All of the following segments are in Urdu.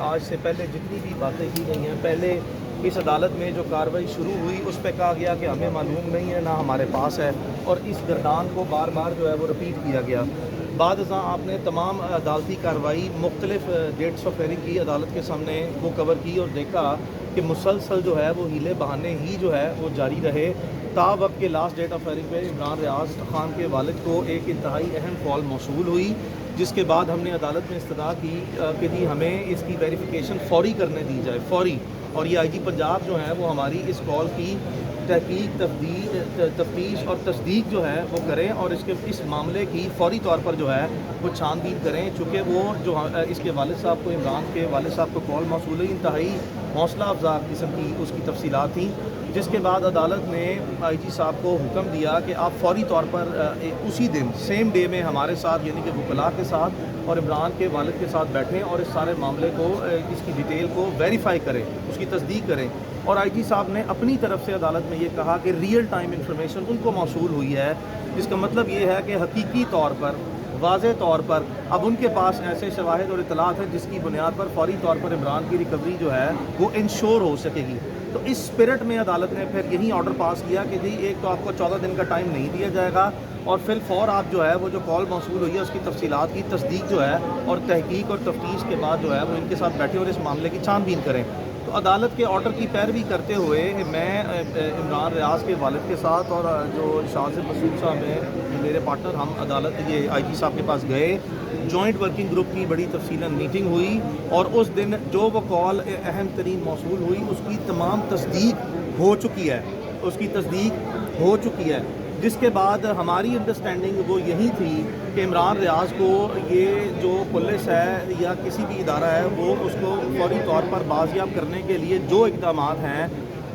آج سے پہلے جتنی بھی باتیں کی گئی ہیں، پہلے اس عدالت میں جو کارروائی شروع ہوئی اس پہ کہا گیا کہ ہمیں معلوم نہیں ہے، نہ ہمارے پاس ہے، اور اس گردان کو بار بار جو ہے وہ رپیٹ کیا گیا۔ بعد ازاں آپ نے تمام عدالتی کارروائی مختلف ڈیٹس آف ہیئرنگ کی عدالت کے سامنے وہ کور کی اور دیکھا کہ مسلسل جو ہے وہ ہیلے بہانے ہی جو ہے وہ جاری رہے۔ تا وقت کے لاسٹ ڈیٹ آف ہیئرنگ پہ عمران ریاض خان کے والد کو ایک انتہائی اہم کال موصول ہوئی، جس کے بعد ہم نے عدالت میں استدعا کی کہ جی ہمیں اس کی ویریفیکیشن فوری کرنے دی جائے، فوری، اور یہ آئی جی پنجاب جو ہے وہ ہماری اس کال کی تحقیق، تفتیش اور تصدیق جو ہے وہ کریں اور اس معاملے کی فوری طور پر جو ہے وہ چھان بین کریں، چونکہ وہ جو اس کے والد صاحب کو، عمران کے والد صاحب کو کال موصول ہوئی، انتہائی حوصلہ افزا قسم کی اس کی تفصیلات تھیں، جس کے بعد عدالت نے آئی جی صاحب کو حکم دیا کہ آپ فوری طور پر اسی دن سیم ڈے میں ہمارے ساتھ یعنی کہ وکلاء کے ساتھ اور عمران کے والد کے ساتھ بیٹھیں اور اس سارے معاملے کو، اس کی ڈیٹیل کو ویریفائی کریں، اس کی تصدیق کریں۔ اور آئی جی صاحب نے اپنی طرف سے عدالت میں یہ کہا کہ ریئل ٹائم انفارمیشن ان کو موصول ہوئی ہے، جس کا مطلب یہ ہے کہ حقیقی طور پر، واضح طور پر اب ان کے پاس ایسے شواہد اور اطلاعات ہیں جس کی بنیاد پر فوری طور پر عمران کی ریکوری جو ہے وہ انشور ہو سکے گی۔ تو اس اسپرٹ میں عدالت نے پھر یہی آرڈر پاس کیا کہ جی ایک تو آپ کو 14 دن کا ٹائم نہیں دیا جائے گا، اور فی الفور آپ جو ہے وہ جو کال موصول ہوئی ہے اس کی تفصیلات کی تصدیق جو ہے اور تحقیق اور تفتیش کے بعد جو ہے وہ ان کے ساتھ بیٹھے اور اس معاملے کی چھان بین کریں۔ تو عدالت کے آرڈر کی پیروی کرتے ہوئے میں عمران ریاض کے والد کے ساتھ اور جو شاذ مسعود صاحب ہیں میرے پارٹنر، ہم عدالت یہ آئی جی صاحب کے پاس گئے، جوائنٹ ورکنگ گروپ کی بڑی تفصیلاً میٹنگ ہوئی، اور اس دن جو وہ کال اہم ترین موصول ہوئی اس کی تمام تصدیق ہو چکی ہے، اس کی تصدیق ہو چکی ہے، جس کے بعد ہماری انڈرسٹینڈنگ وہ یہی تھی کہ عمران ریاض کو یہ جو پولیس ہے یا کسی بھی ادارہ ہے وہ اس کو فوری طور پر بازیاب کرنے کے لیے جو اقدامات ہیں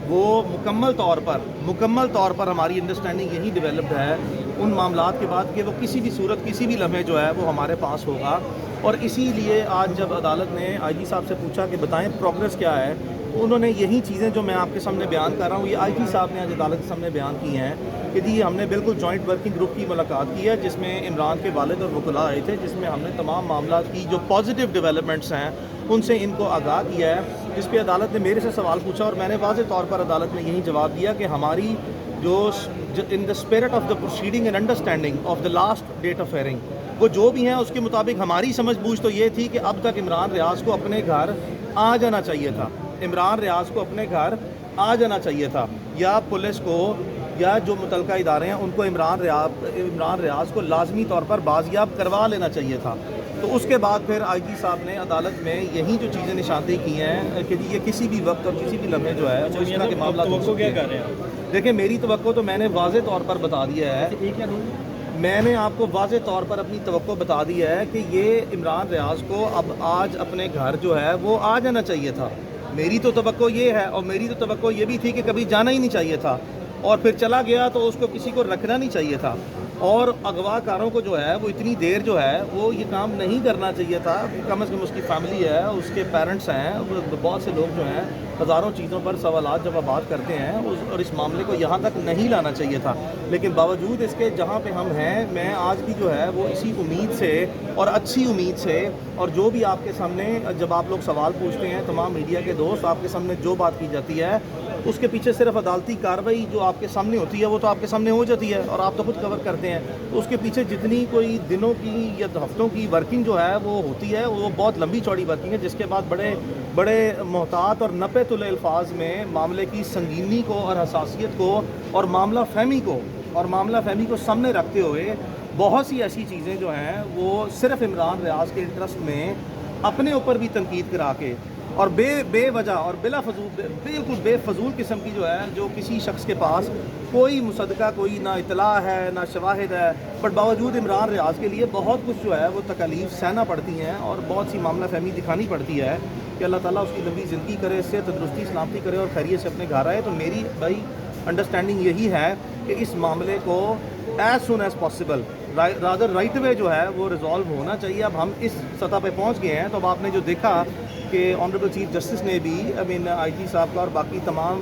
وہ مکمل طور پر ہماری انڈرسٹینڈنگ یہی ڈیولپڈ ہے ان معاملات کے بعد کہ وہ کسی بھی صورت، کسی بھی لمحے جو ہے وہ ہمارے پاس ہوگا۔ اور اسی لیے آج جب عدالت نے آئی جی صاحب سے پوچھا کہ بتائیں پروگریس کیا ہے، تو انہوں نے یہی چیزیں جو میں آپ کے سامنے بیان کر رہا ہوں یہ آئی جی صاحب نے آج عدالت کے سامنے بیان کی ہیں کہ جی ہم نے بالکل جوائنٹ ورکنگ گروپ کی ملاقات کی ہے جس میں عمران کے والد اور وکلاء آئے تھے، جس میں ہم نے تمام معاملات کی جو پازیٹیو ڈیولپمنٹس ہیں ان سے ان کو آگاہ کیا ہے، جس پہ عدالت نے میرے سے سوال پوچھا اور میں نے واضح طور پر عدالت میں یہی جواب دیا کہ ہماری جو in the spirit of the proceeding and understanding of the last date of hearing وہ جو بھی ہیں اس کے مطابق ہماری سمجھ بوجھ تو یہ تھی کہ اب تک عمران ریاض کو اپنے گھر آ جانا چاہیے تھا، عمران ریاض کو اپنے گھر آ جانا چاہیے تھا، یا پولیس کو یا جو متعلقہ ادارے ہیں ان کو عمران ریاض کو لازمی طور پر بازیاب کروا لینا چاہیے تھا۔ تو اس کے بعد پھر آئی جی صاحب نے عدالت میں یہی جو چیزیں نشاندہی کی ہیں کہ یہ کسی بھی وقت اور کسی بھی لمحے جو ہے وہ اس طرح کے معاملات ہو سکتے ہیں۔ کیا کر رہے ہیں؟ دیکھیں میری توقع تو میں نے واضح طور پر بتا دیا ہے، میں نے آپ کو واضح طور پر اپنی توقع بتا دی ہے کہ یہ عمران ریاض کو اب آج اپنے گھر جو ہے وہ آ جانا چاہیے تھا۔ میری تو توقع یہ ہے، اور میری تو توقع یہ بھی تھی کہ کبھی جانا ہی نہیں چاہیے تھا، اور پھر چلا گیا تو اس کو کسی کو رکھنا نہیں چاہیے تھا، اور اغوا کاروں کو جو ہے وہ اتنی دیر جو ہے وہ یہ کام نہیں کرنا چاہیے تھا۔ کم از کم اس کی فیملی ہے، اس کے پیرنٹس ہیں، بہت سے لوگ جو ہیں ہزاروں چیزوں پر سوالات جوابات کرتے ہیں، اور اس معاملے کو یہاں تک نہیں لانا چاہیے تھا۔ لیکن باوجود اس کے جہاں پہ ہم ہیں، میں آج بھی جو ہے وہ اسی امید سے اور اچھی امید سے، اور جو بھی آپ کے سامنے جب آپ لوگ سوال پوچھتے ہیں تمام میڈیا کے دوست، آپ کے سامنے جو بات کی جاتی ہے اس کے پیچھے صرف عدالتی کارروائی جو آپ کے سامنے ہوتی ہے وہ تو آپ کے سامنے ہو جاتی ہے اور آپ تو خود کور کرتے ہیں، تو اس کے پیچھے جتنی کوئی دنوں کی یا ہفتوں کی ورکنگ جو ہے وہ ہوتی ہے وہ بہت لمبی چوڑی ورکنگ ہے، جس کے بعد بڑے محتاط اور نپے تلے الفاظ میں معاملے کی سنگینی کو اور حساسیت کو اور معاملہ فہمی کو سامنے رکھتے ہوئے بہت سی ایسی چیزیں جو ہیں وہ صرف عمران ریاض کے انٹرسٹ میں اپنے اوپر بھی تنقید کرا کے اور بے وجہ اور بلا فضول، بالکل بے فضول قسم کی جو ہے، جو کسی شخص کے پاس کوئی مصدقہ، کوئی نہ اطلاع ہے نہ شواہد ہے، بٹ باوجود عمران ریاض کے لیے بہت کچھ جو ہے وہ تکالیف سہنا پڑتی ہیں اور بہت سی معاملہ فہمی دکھانی پڑتی ہے کہ اللہ تعالیٰ اس کی لمبی زندگی کرے، اس سے تندرستی سلامتی کرے اور خیریت سے اپنے گھر آئے۔ تو میری بھائی انڈرسٹینڈنگ یہی ہے کہ اس معاملے کو as soon as possible rather right way جو ہے وہ ریزالو ہونا چاہیے۔ اب ہم اس سطح پہ پہنچ گئے ہیں، تو اب آپ نے جو دیکھا کہ آنریبل چیف جسٹس نے بھی آئی جی صاحب کا اور باقی تمام